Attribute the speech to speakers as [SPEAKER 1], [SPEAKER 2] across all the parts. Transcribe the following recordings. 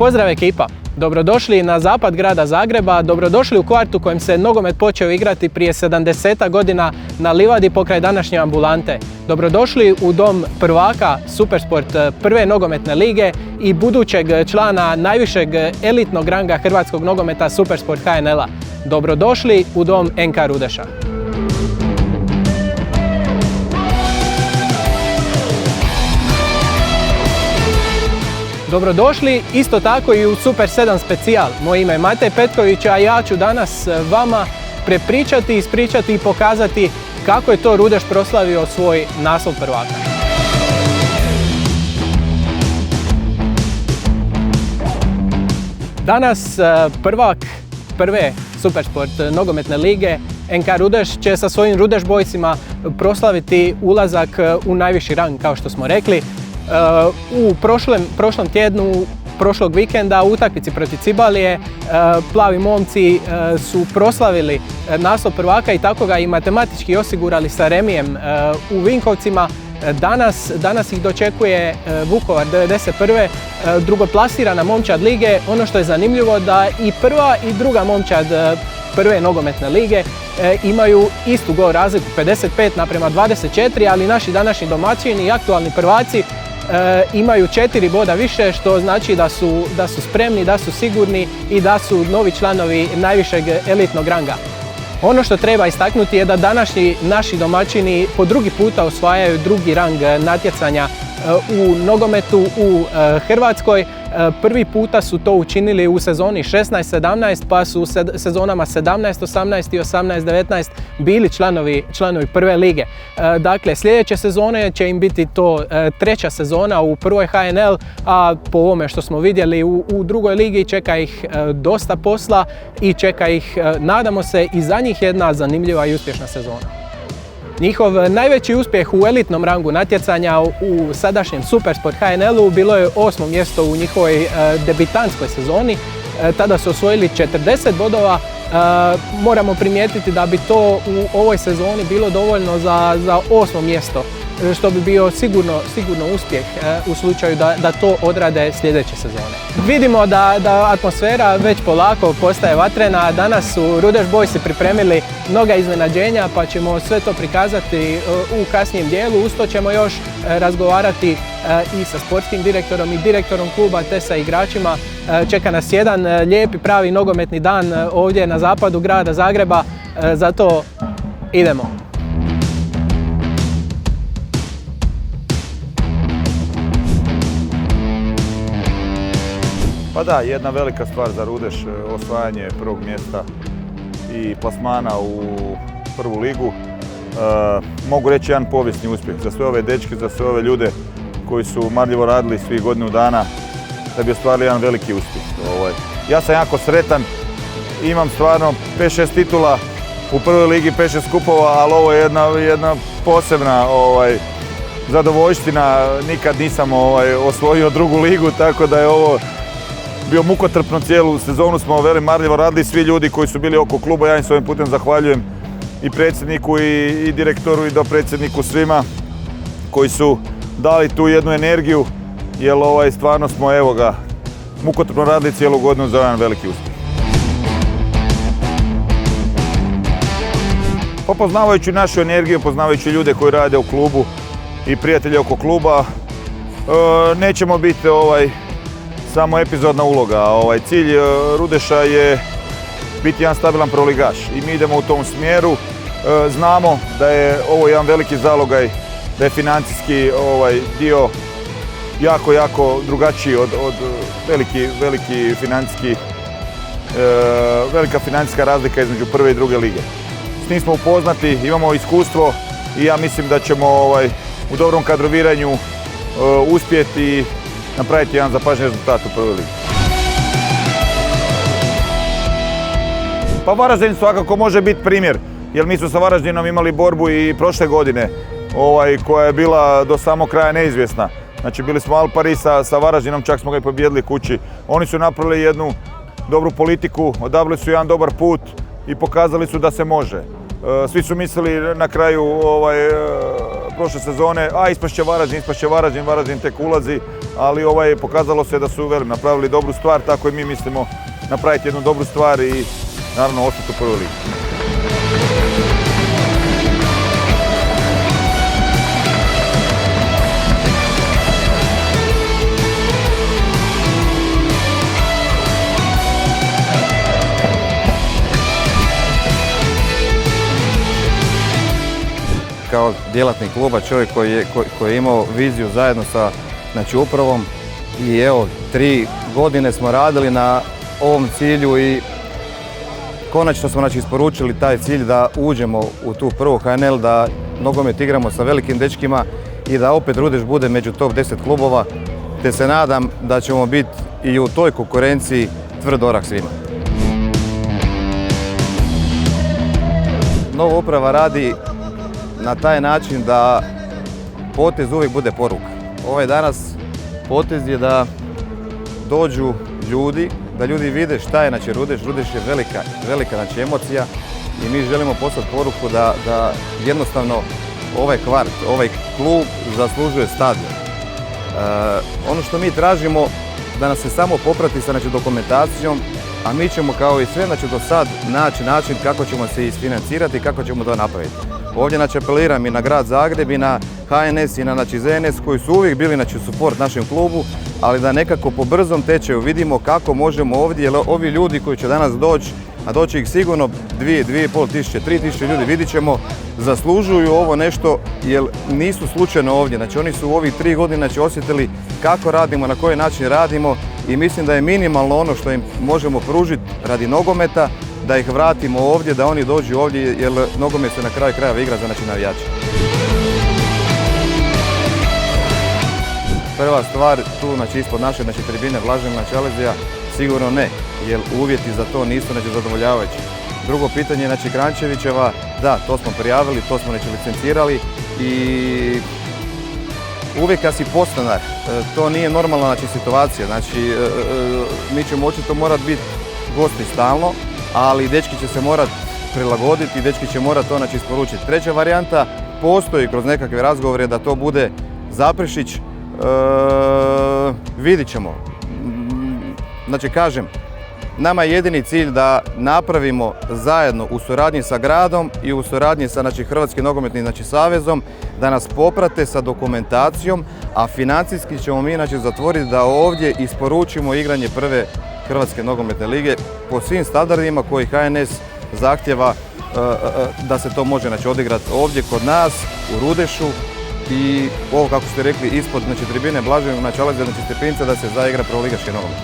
[SPEAKER 1] Pozdrav ekipa! Dobrodošli na zapad grada Zagreba, dobrodošli u kvart u kojem se nogomet počeo igrati prije 70 godina na livadi pokraj današnje ambulante. Dobrodošli u dom prvaka Supersport prve nogometne lige i budućeg člana najvišeg elitnog ranga hrvatskog nogometa Supersport HNL-a. Dobrodošli u dom NK Rudeša. Dobrodošli isto tako i u Super 7 specijal. Moje ime je Matej Petković, a ja ću danas vama prepričati, ispričati i pokazati kako je to Rudeš proslavio svoj naslov prvaka. Danas prvak prve Supersport nogometne lige NK Rudeš će sa svojim Rudeš Boysima proslaviti ulazak u najviši rang, kao što smo rekli. U prošlom tjednu, prošlog vikenda u utakmici protiv Cibalije plavi momci su proslavili naslov prvaka i tako ga i matematički osigurali sa remijem u Vinkovcima. Danas ih dočekuje Vukovar 91. Drugoplasirana momčad lige. Ono što je zanimljivo da i prva i druga momčad prve nogometne lige imaju istu gol razliku 55:24, ali naši današnji domaćini i aktualni prvaci imaju 4 boda više, što znači da su spremni, da su sigurni i da su novi članovi najvišeg elitnog ranga. Ono što treba istaknuti je da današnji naši domaćini po drugi puta osvajaju drugi rang natjecanja u nogometu u Hrvatskoj. Prvi puta su to učinili u sezoni 16-17, pa su u sezonama 17-18 i 18-19 bili članovi prve lige. Dakle, sljedeće sezone će im biti to treća sezona u prvoj HNL, a po ovome što smo vidjeli u drugoj ligi čeka ih dosta posla i čeka ih, nadamo se, i za njih jedna zanimljiva i uspješna sezona. Njihov najveći uspjeh u elitnom rangu natjecanja u sadašnjem Supersport HNL-u bilo je 8. mjesto u njihovoj debitantskoj sezoni. Tada su osvojili 40 bodova. Moramo primijetiti da bi to u ovoj sezoni bilo dovoljno za 8. mjesto, što bi bio sigurno uspjeh u slučaju da to odrade sljedeće sezone. Vidimo da atmosfera već polako postaje vatrena. Danas su Rudeš Boysi pripremili mnoga iznenađenja, pa ćemo sve to prikazati u kasnijem dijelu. Uz to ćemo još razgovarati i sa sportskim direktorom i direktorom kluba te sa igračima. Čeka nas jedan lijepi pravi nogometni dan ovdje na zapadu grada Zagreba, zato idemo.
[SPEAKER 2] Pa da, jedna velika stvar za Rudeš, osvajanje prvog mjesta i plasmana u prvu ligu. Mogu reći jedan povijesni uspjeh za sve ove dečke, za sve ove ljude koji su marljivo radili svih godinu dana da bi ostvarili jedan veliki uspjeh. Ja sam jako sretan, imam stvarno 5-6 titula u prvoj ligi, 5-6 skupova, ali ovo je jedna posebna zadovoljština. Nikad nisam osvojio drugu ligu, tako da je ovo bio mukotrpno. Cijelu sezonu smo marljivo radili, svi ljudi koji su bili oko kluba. Ja im s ovim putem zahvaljujem i predsjedniku i direktoru i dopredsjedniku, svima koji su dali tu jednu energiju, jer stvarno smo mukotrpno radili cijelu godinu za jedan veliki uspjeh. Poznavajući našu energiju, poznavajući ljude koji rade u klubu i prijatelje oko kluba, nećemo biti samo epizodna uloga. Cilj Rudeša je biti jedan stabilan prvoligaš i mi idemo u tom smjeru. Znamo da je ovo jedan veliki zalogaj, da je financijski dio jako drugačiji od velika financijska razlika između prve i druge lige. S tim smo upoznati, imamo iskustvo i ja mislim da ćemo u dobrom kadroviranju uspjeti napraviti jedan zapažen rezultat u prvoj ligi. Pa Varaždin svakako može biti primjer, jer mi smo sa Varaždinom imali borbu i prošle godine koja je bila do samog kraja neizvjesna. Znači bili smo al pari sa Varaždinom, čak smo ga i pobijedili kući. Oni su napravili jednu dobru politiku, odabrali su jedan dobar put i pokazali su da se može. Svi su mislili na kraju prošle sezone, ispašće Varaždin, Varaždin tek ulazi, ali pokazalo se da su napravili dobru stvar, tako i mi mislimo napraviti jednu dobru stvar i naravno ostati u prvoj ligi.
[SPEAKER 3] Kao djelatnik kluba, čovjek koji je imao viziju zajedno sa upravom i evo 3 godine smo radili na ovom cilju i konačno smo isporučili taj cilj da uđemo u tu prvu HNL, da nogomet igramo sa velikim dečkima i da opet Rudeš bude među top 10 klubova, te se nadam da ćemo biti i u toj konkurenciji tvrd orah svima. Nova uprava radi na taj način da potez uvijek bude poruka. Ovaj danas potez je da dođu ljudi, da ljudi vide šta je Rudeš. Rudeš je velika emocija i mi želimo poslati poruku da jednostavno ovaj kvart, ovaj klub zaslužuje stadion. Ono što mi tražimo da nas se samo poprati sa dokumentacijom, a mi ćemo kao i sve do sad naći način kako ćemo se isfinancirati i kako ćemo to napraviti. Ovdje apeliram i na grad Zagreb i na HNS i na ZNS koji su uvijek bili suport našem klubu, ali da nekako po brzom tečaju vidimo kako možemo ovdje, jer ovi ljudi koji će danas doći, a doći ih sigurno 2.500, 3.000 ljudi, vidit ćemo, zaslužuju ovo nešto jer nisu slučajno ovdje. Oni su u ovih 3 godine osjetili kako radimo, na koji način radimo i mislim da je minimalno ono što im možemo pružiti radi nogometa, da ih vratimo ovdje, da oni dođu ovdje jer nogomet se na kraju krajeva igra za navijače. Prva stvar tu ispod naše tribine Blaženog Čalezija sigurno ne, jer uvjeti za to nisu zadovoljavajući. Drugo pitanje Kranjčevićeva, da, to smo prijavili, to smo licencirali i uvijek kad si podstanar, to nije normalna situacija, mi ćemo očito morati biti gosti stalno, ali dečki će se morati prilagoditi i dečki će morati to isporučiti. Treća varijanta, postoji kroz nekakve razgovore da to bude Zaprešić, vidit ćemo. Kažem, nama je jedini cilj da napravimo zajedno u suradnji sa gradom i u suradnji sa Hrvatskim nogometnim savezom da nas poprate sa dokumentacijom, a financijski ćemo mi zatvoriti da ovdje isporučimo igranje prve Hrvatske nogometne lige po svim standardima koji HNS zahtjeva da se to može odigrati ovdje kod nas u Rudešu i ovo kako ste rekli ispod tribine Blaženog Čalezija Stepinca da se zaigra prvoligaški nogomet.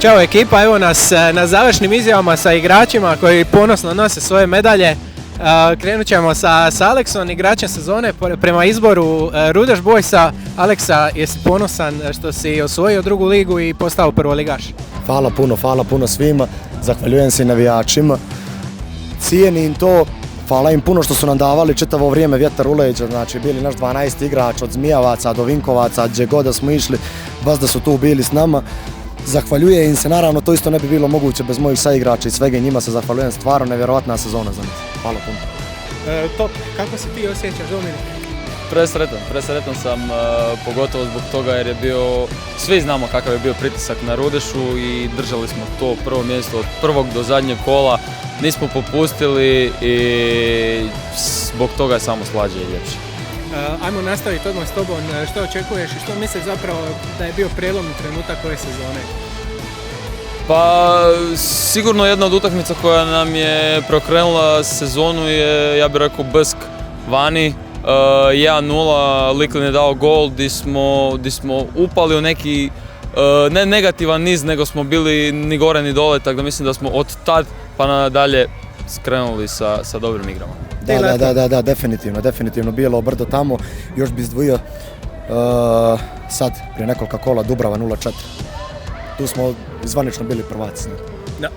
[SPEAKER 1] Ćao ekipa, evo nas na završnim izjavama sa igračima koji ponosno nose svoje medalje. Krenut ćemo sa Aleksom, igračem sezone prema izboru Rudeš Boysa. Aleksa, jesi ponosan što si osvojio drugu ligu i postao prvoligaš?
[SPEAKER 4] Hvala puno svima, zahvaljujem se i navijačima. Cijenim to, hvala im puno što su nam davali čitavo vrijeme vjetar u leđa, znači bili naš 12 igrač od Zmijavaca do Vinkovaca, gdje god da smo išli, baš da su tu bili s nama. Zahvaljujem im se, naravno to isto ne bi bilo moguće bez mojih saigrača i svega, njima se zahvaljujem, stvarno nevjerojatna sezona za nas. Hvala puno.
[SPEAKER 1] Top, kako se ti osjećaš, Dominik?
[SPEAKER 5] Presretan sam, pogotovo zbog toga jer je bio, svi znamo kakav je bio pritisak na Rudešu i držali smo to prvo mjesto od prvog do zadnjeg kola, nismo popustili i zbog toga je samo slađe i ljepše.
[SPEAKER 1] Ajmo nastaviti odmah s tobom, što očekuješ i što misliš zapravo da je bio prijelomni trenutak ove sezone?
[SPEAKER 5] Pa sigurno jedna od utakmica koja nam je preokrenula sezonu je, ja bih rekao, Brsk vani. 1-0, Liklin je dao gol gdje smo upali u neki ne negativan niz, nego smo bili ni gore ni dole, tako da mislim da smo od tad pa nadalje skrenuli sa dobrim igrama.
[SPEAKER 4] Da, definitivno bilo brdo tamo, još bi izdvojio sad prije nekoliko kola Dubrava 0-4. Tu smo zvanično bili prvaci.
[SPEAKER 1] Da.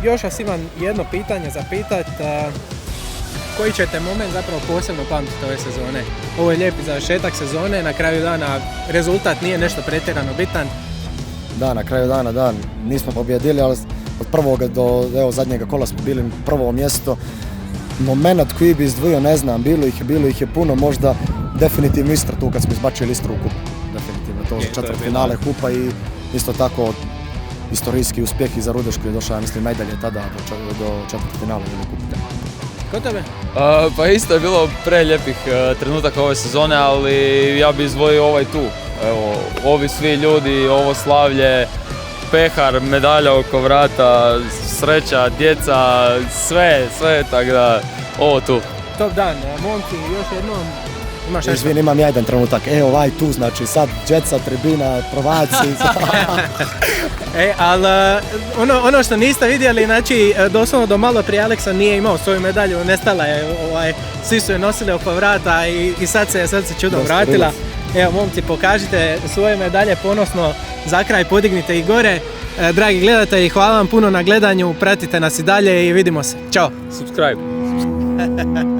[SPEAKER 1] Još vas imam jedno pitanje za pitat. Koji ćete moment zapravo posebno pamtiti ove sezone? Ovo je lijepi završetak sezone, na kraju dana rezultat nije nešto pretjerano bitan.
[SPEAKER 4] Da, na kraju dana nismo pobjedili, ali od prvog do zadnjega kola smo bili prvo mjesto. Moment koji bi izdvojio, ne znam, bilo ih je puno, možda definitivno Istra tu kad smo izbačili Istru u kupu. Definitivno, to za četvrtfinale kupa i isto tako istorijski uspjeh i za Rudeš koji je došao, ja mislim, najdalje tada do četvrtfinala ili kupa.
[SPEAKER 1] Kod tebe?
[SPEAKER 5] Pa isto je bilo prelijepih trenutaka ove sezone, ali ja bih izdvojio ovaj tu. Evo, ovi svi ljudi, ovo slavlje, pehar, medalja oko vrata, sreća, djeca, sve, tako da, ovo tu.
[SPEAKER 1] Top dan, momci, još jednom, imaš nešto?
[SPEAKER 4] Izvini, imam ja jedan trenutak, ovaj tu, znači sad djeca, tribina, prvaci.
[SPEAKER 1] Ali ono što niste vidjeli, znači doslovno do malo prije Aleksa nije imao svoju medalju, nestala je, svi su je nosili oko vrata i sad se čudom vratila. Evo momci, pokažite svoje medalje ponosno, za kraj podignite ih gore. Dragi gledatelji, hvala vam puno na gledanju, pratite nas i dalje i vidimo se. Ćao!
[SPEAKER 5] Subscribe!